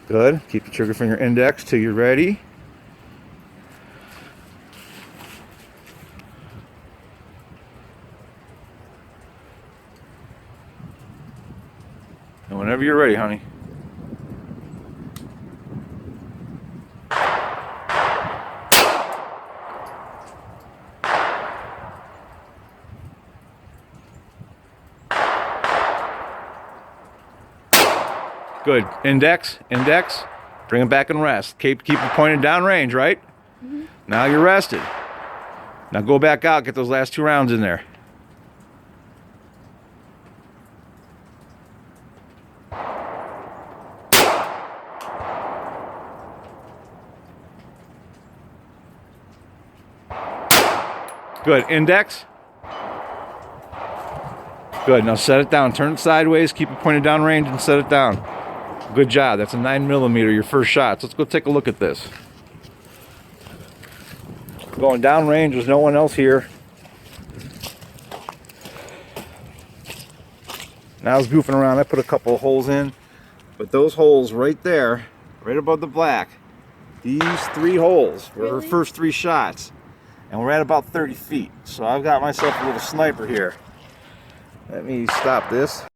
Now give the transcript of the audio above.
Good. Keep the trigger finger index till you're ready. And whenever you're ready, honey. Good. Index, index. Bring it back and rest. Keep it pointed down range, right? Mm-hmm. Now you're rested. Now go back out, get those last 2 rounds in there. Good. Index. Good. Now set it down. Turn it sideways. Keep it pointed down range and set it down. Good job. That's a 9mm, your first shot. So let's go take a look at this. Going down range. There's no one else here. Now I was goofing around. I put a couple of holes in. But those holes right there, right above the black, these 3 holes were her first 3 shots. And we're at about 30 feet. So I've got myself a little sniper here. Let me stop this.